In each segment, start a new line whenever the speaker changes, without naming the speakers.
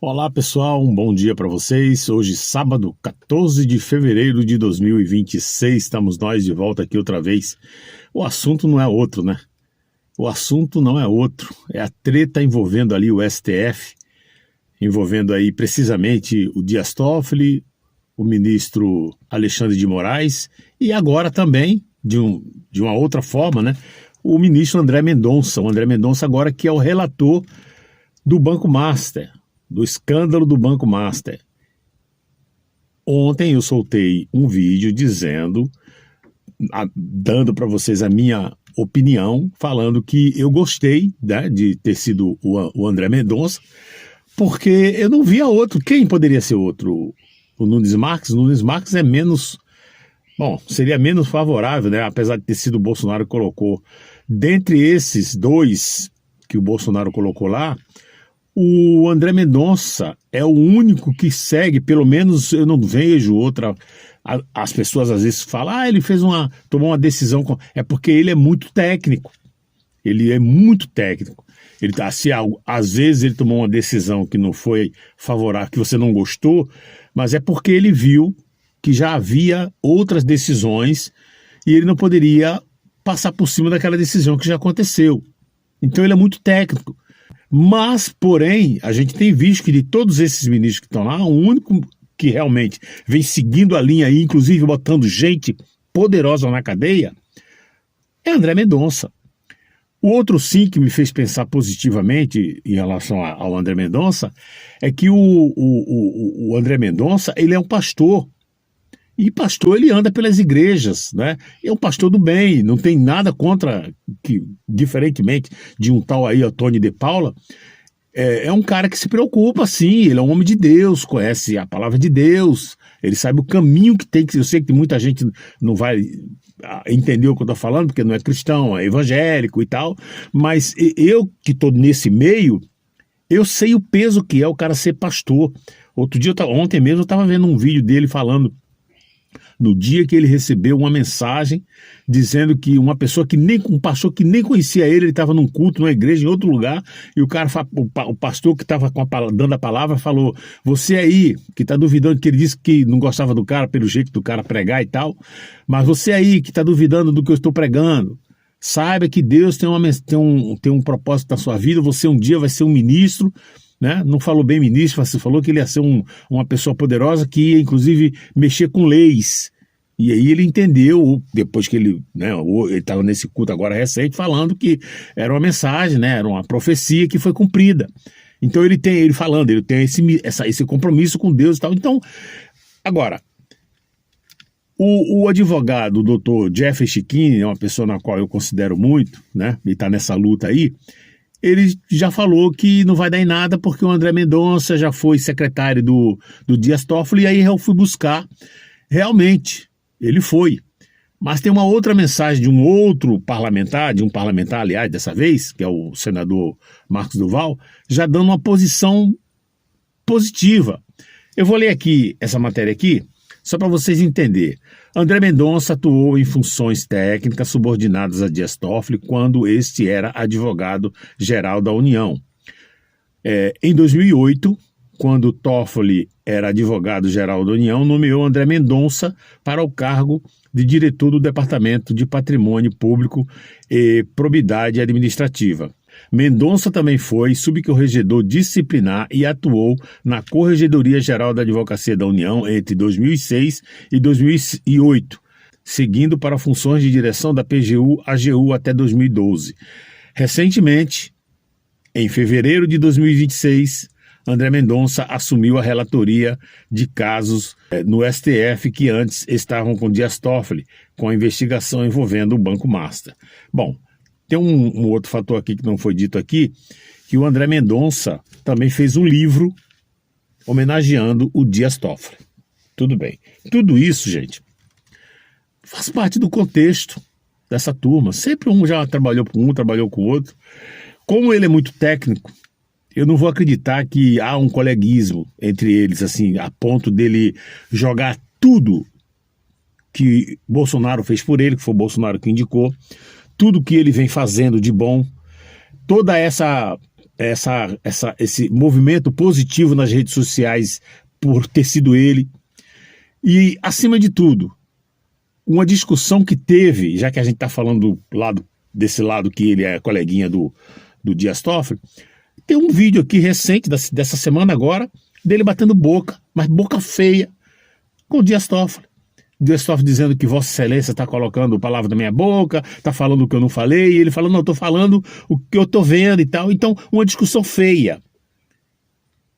Olá pessoal, um bom dia para vocês. Hoje, sábado, 14 de fevereiro de 2026, estamos nós de volta aqui outra vez. O assunto não é outro, né? O assunto não é outro, é a treta envolvendo ali o STF, envolvendo aí precisamente o Dias Toffoli, o ministro Alexandre de Moraes e agora também, de uma outra forma, né? O ministro André Mendonça. O André Mendonça agora que é o relator do Banco Master, do escândalo do Banco Master. Ontem eu soltei um vídeo dando para vocês a minha opinião, falando que eu gostei, né, de ter sido o André Mendonça, porque eu não via outro. Quem poderia ser outro? O Nunes Marques? O Nunes Marques é menos... Bom, seria menos favorável, né? Apesar de ter sido o Bolsonaro que colocou. Dentre esses dois que o Bolsonaro colocou lá, o André Mendonça é o único que segue, pelo menos eu não vejo outra. As pessoas às vezes falam, ele tomou uma decisão. É porque ele é muito técnico. Ele é muito técnico. Ele tá, se às vezes ele tomou uma decisão que não foi favorável, que você não gostou, mas é porque ele viu que já havia outras decisões e ele não poderia passar por cima daquela decisão que já aconteceu. Então ele é muito técnico. Mas, porém, a gente tem visto que de todos esses ministros que estão lá, o único que realmente vem seguindo a linha aí, inclusive botando gente poderosa na cadeia, é André Mendonça. O outro sim que me fez pensar positivamente em relação ao André Mendonça é que o André Mendonça, ele é um pastor. E pastor, ele anda pelas igrejas, né? É um pastor do bem, não tem nada contra, que, diferentemente de um tal aí, o Tony de Paula, é um cara que se preocupa, sim, ele é um homem de Deus, conhece a palavra de Deus, ele sabe o caminho que tem que... Eu sei que muita gente não vai entender o que eu estou falando, porque não é cristão, é evangélico e tal, mas eu que estou nesse meio, eu sei o peso que é o cara ser pastor. Ontem mesmo eu estava vendo um vídeo dele falando no dia que ele recebeu uma mensagem dizendo que um pastor que nem conhecia ele estava num culto, numa igreja, em outro lugar, e o pastor que estava dando a palavra falou, você aí, que está duvidando, que ele disse que não gostava do cara pelo jeito do cara pregar e tal, mas você aí que está duvidando do que eu estou pregando, saiba que Deus tem um propósito na sua vida, você um dia vai ser um ministro, né? Não falou bem ministro, você falou que ele ia ser uma pessoa poderosa que ia, inclusive, mexer com leis. E aí ele entendeu, depois que ele estava nesse culto agora recente, falando que era uma mensagem, né? Era uma profecia que foi cumprida. Então ele tem esse compromisso com Deus e tal. Então, agora, o advogado, o doutor Jeffrey Chikine, é uma pessoa na qual eu considero muito, né? Ele está nessa luta aí. Ele já falou que não vai dar em nada porque o André Mendonça já foi secretário do Dias Toffoli, e aí eu fui buscar. Realmente, ele foi. Mas tem uma outra mensagem de um outro parlamentar, aliás, dessa vez, que é o senador Marcos Duval, já dando uma posição positiva. Eu vou ler aqui essa matéria aqui, só para vocês entenderem. André Mendonça atuou em funções técnicas subordinadas a Dias Toffoli quando este era advogado-geral da União. Em 2008, quando Toffoli era advogado-geral da União, nomeou André Mendonça para o cargo de diretor do Departamento de Patrimônio Público e Probidade Administrativa. Mendonça também foi subcorregedor disciplinar e atuou na Corregedoria Geral da Advocacia da União entre 2006 e 2008, seguindo para funções de direção da PGU-AGU até 2012. Recentemente, em fevereiro de 2026, André Mendonça assumiu a relatoria de casos no STF que antes estavam com Dias Toffoli, com a investigação envolvendo o Banco Master. Bom, tem um outro fator aqui que não foi dito aqui, que o André Mendonça também fez um livro homenageando o Dias Toffoli. Tudo bem. Tudo isso, gente, faz parte do contexto dessa turma. Sempre um já trabalhou com um, trabalhou com o outro. Como ele é muito técnico, eu não vou acreditar que há um coleguismo entre eles, assim, a ponto dele jogar tudo que Bolsonaro fez por ele, que foi o Bolsonaro que indicou, tudo que ele vem fazendo de bom, toda essa esse movimento positivo nas redes sociais por ter sido ele. E, acima de tudo, uma discussão que teve, já que a gente está falando desse lado que ele é coleguinha do Dias Toffoli, tem um vídeo aqui recente, dessa semana agora, dele batendo boca, mas boca feia, com o Dias Toffoli. Dias Toffoli dizendo que Vossa Excelência está colocando palavras na minha boca, está falando o que eu não falei, e ele falando, não, estou falando o que eu estou vendo e tal. Então, uma discussão feia.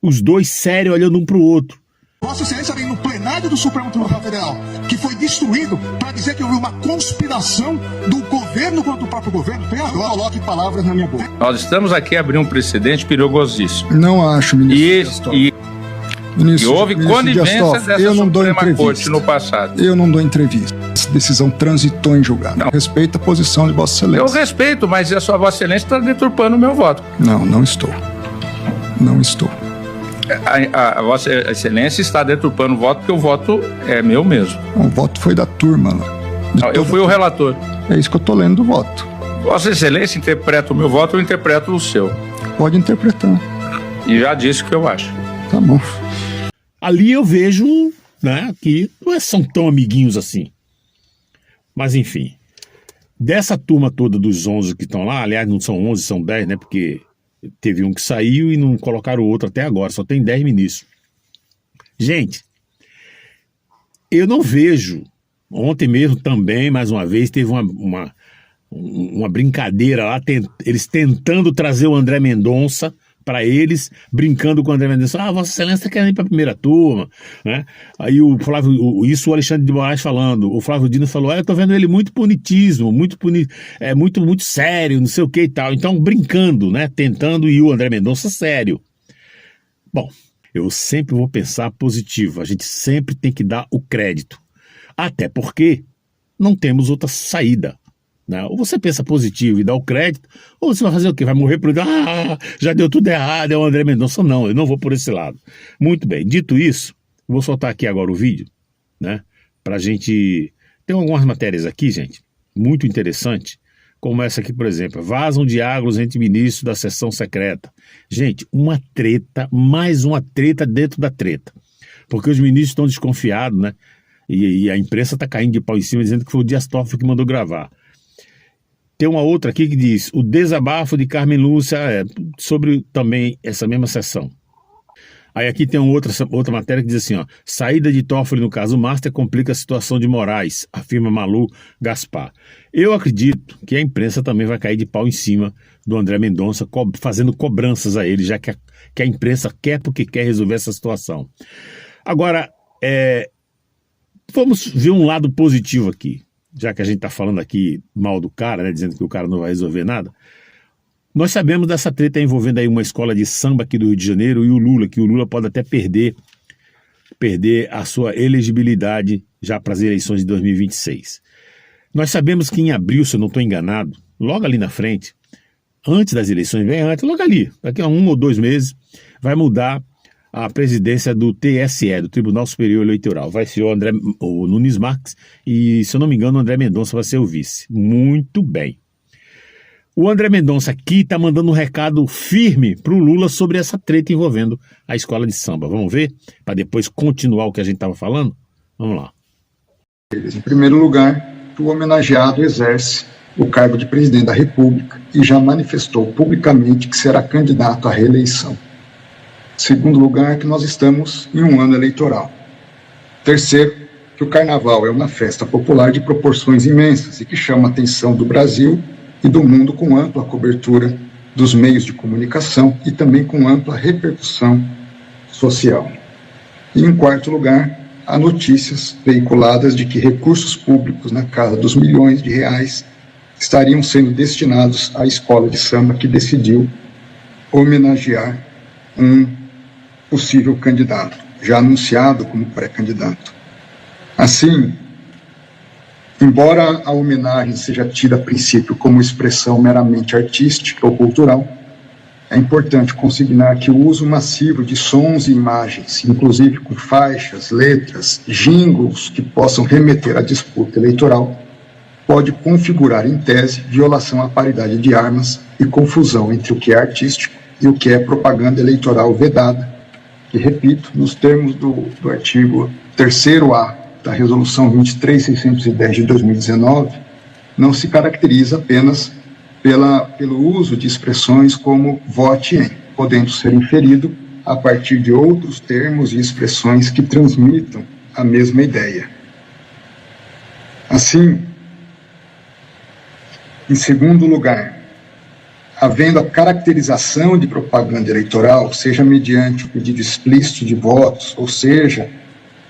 Os dois sérios olhando um para o outro.
Vossa Excelência vem no plenário do Supremo Tribunal Federal, que foi destruído, para dizer que houve uma conspiração do governo contra o próprio governo. Não coloque palavras na minha boca.
Nós estamos aqui abrindo um precedente perigosíssimo.
Não acho, ministro.
E houve conivência dessa Suprema Corte no passado.
Eu não dou entrevista. Essa decisão transitou em julgado. Não. Respeito a posição de Vossa Excelência.
Eu respeito, mas a sua Vossa Excelência está deturpando o meu voto.
Não estou. Não estou.
A Vossa Excelência está deturpando o voto, porque o voto é meu mesmo.
O voto foi da turma.
Eu fui o relator.
É isso que eu estou lendo do voto.
Vossa Excelência interpreta o meu voto, eu interpreto o seu.
Pode interpretar.
E já disse o que eu acho.
Tá bom.
Ali eu vejo, né, que não são tão amiguinhos assim. Mas enfim, dessa turma toda dos 11 que estão lá, aliás não são 11, são 10, né, porque teve um que saiu e não colocaram o outro até agora, só tem 10 ministros. Gente, eu não vejo, ontem mesmo também, mais uma vez, teve uma brincadeira lá, eles tentando trazer o André Mendonça para eles, brincando com o André Mendonça. Vossa Excelência está querendo ir para a primeira turma, né? Aí o Alexandre de Moraes falando, o Flávio Dino falou, eu tô vendo ele muito punitismo, muito sério, não sei o que e tal. Então, brincando, né? Tentando, e o André Mendonça sério. Bom, eu sempre vou pensar positivo, a gente sempre tem que dar o crédito, até porque não temos outra saída. Ou você pensa positivo e dá o crédito, ou você vai fazer o quê? Vai morrer por já deu tudo errado, é o André Mendonça. Não, eu não vou por esse lado. Muito bem, dito isso, vou soltar aqui agora o vídeo, né? Pra gente... Tem algumas matérias aqui, gente, muito interessante, como essa aqui, por exemplo. Vazam diálogos entre ministros da sessão secreta. Gente, uma treta, mais uma treta dentro da treta. Porque os ministros estão desconfiados, né? E a imprensa está caindo de pau em cima, dizendo que foi o Dias Toffoli que mandou gravar. Tem uma outra aqui que diz, o desabafo de Carmen Lúcia sobre também essa mesma sessão. Aí aqui tem outra matéria que diz assim, saída de Toffoli no caso Master complica a situação de Moraes, afirma Malu Gaspar. Eu acredito que a imprensa também vai cair de pau em cima do André Mendonça, fazendo cobranças a ele, já que a imprensa quer porque quer resolver essa situação. Agora, vamos ver um lado positivo aqui. Já que a gente está falando aqui mal do cara, né, dizendo que o cara não vai resolver nada, nós sabemos dessa treta envolvendo aí uma escola de samba aqui do Rio de Janeiro e o Lula, que o Lula pode até perder a sua elegibilidade já para as eleições de 2026. Nós sabemos que em abril, se eu não estou enganado, logo ali na frente, antes das eleições, bem antes, logo ali, daqui a 1 ou 2 meses, vai mudar a presidência do TSE, do Tribunal Superior Eleitoral. Vai ser o Nunes Marques e, se eu não me engano, o André Mendonça vai ser o vice. Muito bem. O André Mendonça aqui está mandando um recado firme para o Lula sobre essa treta envolvendo a escola de samba. Vamos ver? Para depois continuar o que a gente estava falando? Vamos lá.
Em primeiro lugar, o homenageado exerce o cargo de presidente da República e já manifestou publicamente que será candidato à reeleição. Segundo lugar, que nós estamos em um ano eleitoral. Terceiro, que o Carnaval é uma festa popular de proporções imensas e que chama a atenção do Brasil e do mundo com ampla cobertura dos meios de comunicação e também com ampla repercussão social. E em quarto lugar, há notícias veiculadas de que recursos públicos na casa dos milhões de reais estariam sendo destinados à escola de samba que decidiu homenagear um possível candidato, já anunciado como pré-candidato. Assim, embora a homenagem seja tida a princípio como expressão meramente artística ou cultural, é importante consignar que o uso massivo de sons e imagens, inclusive com faixas, letras, jingles que possam remeter à disputa eleitoral, pode configurar em tese violação à paridade de armas e confusão entre o que é artístico e o que é propaganda eleitoral vedada, que, repito, nos termos do artigo 3º-A da Resolução 23.610 de 2019, não se caracteriza apenas pelo uso de expressões como vote em, podendo ser inferido a partir de outros termos e expressões que transmitam a mesma ideia. Assim, em segundo lugar, havendo a caracterização de propaganda eleitoral, seja mediante o pedido explícito de votos, ou seja,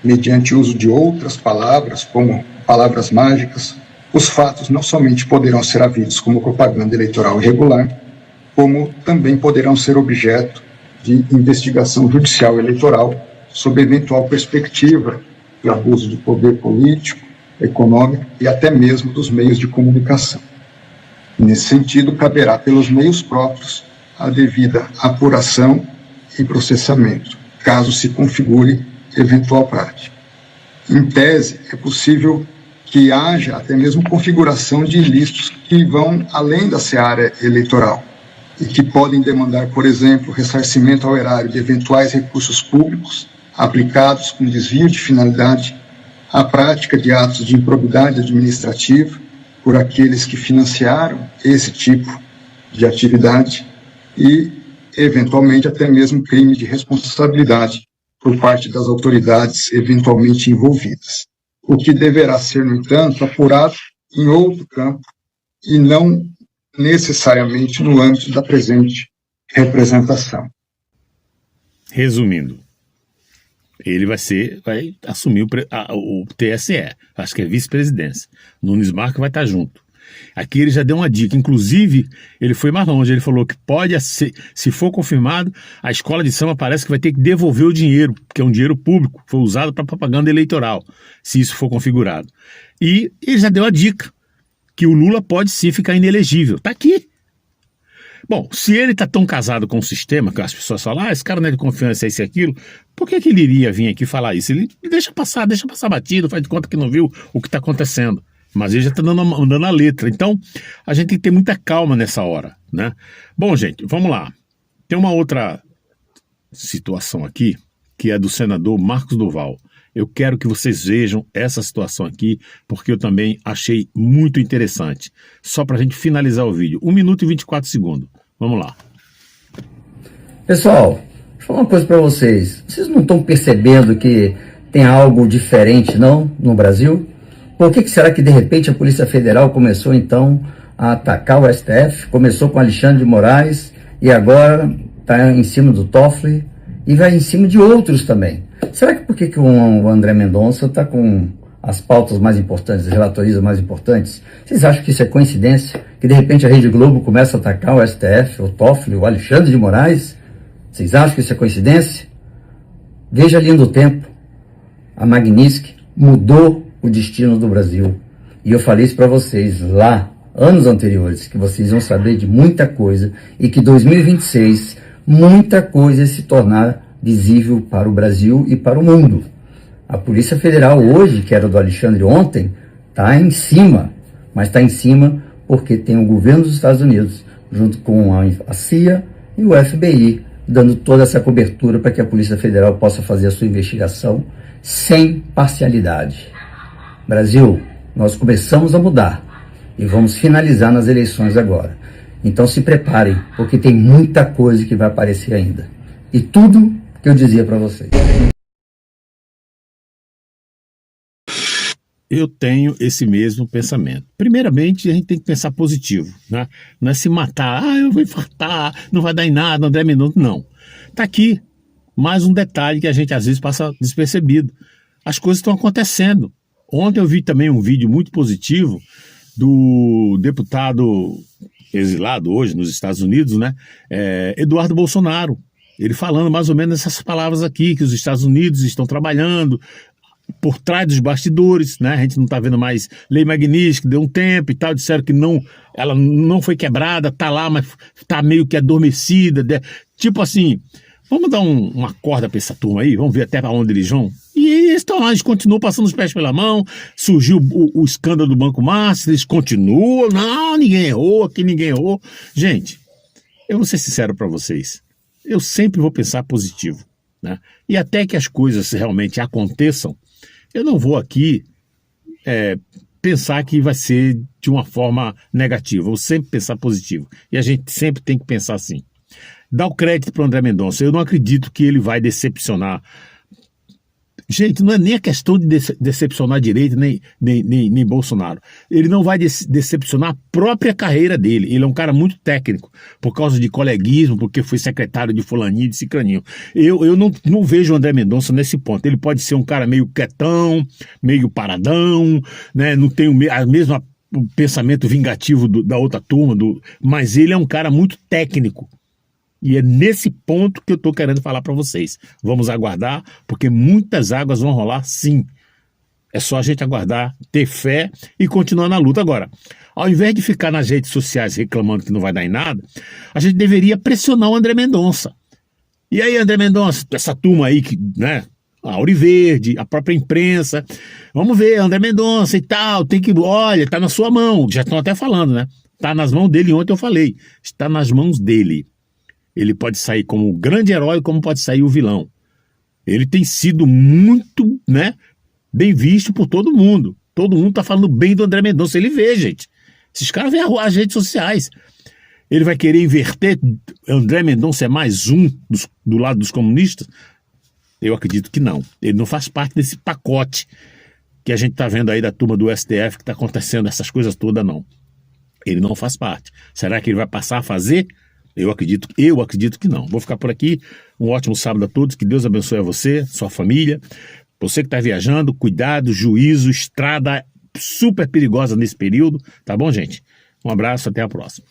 mediante o uso de outras palavras, como palavras mágicas, os fatos não somente poderão ser havidos como propaganda eleitoral irregular, como também poderão ser objeto de investigação judicial eleitoral sob eventual perspectiva de abuso de poder político, econômico e até mesmo dos meios de comunicação. Nesse sentido, caberá pelos meios próprios a devida apuração e processamento, caso se configure eventual prática. Em tese, é possível que haja até mesmo configuração de ilícitos que vão além da seara eleitoral e que podem demandar, por exemplo, ressarcimento ao erário de eventuais recursos públicos aplicados com desvio de finalidade, a prática de atos de improbidade administrativa por aqueles que financiaram esse tipo de atividade e, eventualmente, até mesmo crime de responsabilidade por parte das autoridades eventualmente envolvidas. O que deverá ser, no entanto, apurado em outro campo e não necessariamente no âmbito da presente representação.
Resumindo, ele vai assumir o TSE, acho que é vice-presidência. Nunes Marques vai estar junto. Aqui ele já deu uma dica, inclusive ele foi mais longe, ele falou que pode ser, se for confirmado, a escola de samba parece que vai ter que devolver o dinheiro, porque é um dinheiro público, foi usado para propaganda eleitoral, se isso for configurado. E ele já deu a dica, que o Lula pode sim ficar inelegível, está aqui. Bom, se ele está tão casado com o sistema, que as pessoas falam, esse cara não é de confiança, isso e aquilo, por que ele iria vir aqui falar isso? Ele deixa passar batido, faz de conta que não viu o que está acontecendo. Mas ele já está dando a letra. Então, a gente tem que ter muita calma nessa hora, né? Bom, gente, vamos lá. Tem uma outra situação aqui, que é do senador Marcos Duval. Eu quero que vocês vejam essa situação aqui, porque eu também achei muito interessante. Só para a gente finalizar o vídeo. 1 minuto e 24 segundos. Vamos lá.
Pessoal, deixa eu falar uma coisa para vocês. Vocês não estão percebendo que tem algo diferente, não, no Brasil? Por que será que, de repente, a Polícia Federal começou, então, a atacar o STF? Começou com Alexandre de Moraes e agora está em cima do Toffoli e vai em cima de outros também. Será que por que o André Mendonça está com as pautas mais importantes, as relatorias mais importantes? Vocês acham que isso é coincidência? Que, de repente, a Rede Globo começa a atacar o STF, o Toffoli, o Alexandre de Moraes? Vocês acham que isso é coincidência? Veja a linha do tempo. A Magnitsky mudou o destino do Brasil. E eu falei isso para vocês lá, anos anteriores, que vocês vão saber de muita coisa e que 2026, muita coisa se tornar visível para o Brasil e para o mundo. A Polícia Federal hoje, que era do Alexandre ontem, está em cima, mas está em cima porque tem o governo dos Estados Unidos, junto com a CIA e o FBI, dando toda essa cobertura para que a Polícia Federal possa fazer a sua investigação sem parcialidade. Brasil, nós começamos a mudar e vamos finalizar nas eleições agora. Então se preparem, porque tem muita coisa que vai aparecer ainda. E tudo que eu dizia para vocês.
Eu tenho esse mesmo pensamento. Primeiramente, a gente tem que pensar positivo, né? Não é se matar, eu vou infartar, não vai dar em nada, André Mendonça, não. Tá aqui mais um detalhe que a gente às vezes passa despercebido. As coisas estão acontecendo. Ontem eu vi também um vídeo muito positivo do deputado exilado hoje nos Estados Unidos, né? Eduardo Bolsonaro. Ele falando mais ou menos essas palavras aqui, que os Estados Unidos estão trabalhando por trás dos bastidores, né? A gente não está vendo mais Lei Magnitsky, deu um tempo e tal, disseram que não, ela não foi quebrada, tá lá, mas tá meio que adormecida, tipo assim, vamos dar uma corda para essa turma aí, vamos ver até para onde eles vão. E eles estão lá, eles continuam passando os pés pela mão, surgiu o escândalo do Banco Master, eles continuam, não, ninguém errou, aqui ninguém errou. Gente, eu vou ser sincero para vocês, eu sempre vou pensar positivo, né? E até que as coisas realmente aconteçam, eu não vou aqui pensar que vai ser de uma forma negativa, eu vou sempre pensar positivo. E a gente sempre tem que pensar assim. Dá o crédito para o André Mendonça, eu não acredito que ele vai decepcionar. Gente, não é nem a questão de decepcionar a direita nem Bolsonaro. Ele não vai decepcionar a própria carreira dele. Ele é um cara muito técnico, por causa de coleguismo, porque foi secretário de fulaninho e de cicraninho. Eu não vejo o André Mendonça nesse ponto. Ele pode ser um cara meio quietão, meio paradão, né? Não tem o mesmo pensamento vingativo da outra turma, mas ele é um cara muito técnico. E é nesse ponto que eu estou querendo falar para vocês. Vamos aguardar, porque muitas águas vão rolar, sim. É só a gente aguardar, ter fé e continuar na luta. Agora, ao invés de ficar nas redes sociais reclamando que não vai dar em nada, a gente deveria pressionar o André Mendonça. E aí, André Mendonça, essa turma aí, né? A Auriverde, a própria imprensa, vamos ver, André Mendonça e tal, olha, tá na sua mão. Já estão até falando, né? Tá nas mãos dele, ontem eu falei. Está nas mãos dele. Ele pode sair como o grande herói, como pode sair o vilão. Ele tem sido muito, né, bem visto por todo mundo. Todo mundo tá falando bem do André Mendonça. Ele vê, gente. Esses caras veem as redes sociais. Ele vai querer inverter. André Mendonça é mais um do lado dos comunistas? Eu acredito que não. Ele não faz parte desse pacote que a gente tá vendo aí da turma do STF, que tá acontecendo essas coisas todas, não. Ele não faz parte. Será que ele vai passar a fazer? Eu acredito que não. Vou ficar por aqui. Um ótimo sábado a todos. Que Deus abençoe a você, sua família. Você que está viajando, cuidado, juízo, estrada super perigosa nesse período. Tá bom, gente? Um abraço, até a próxima.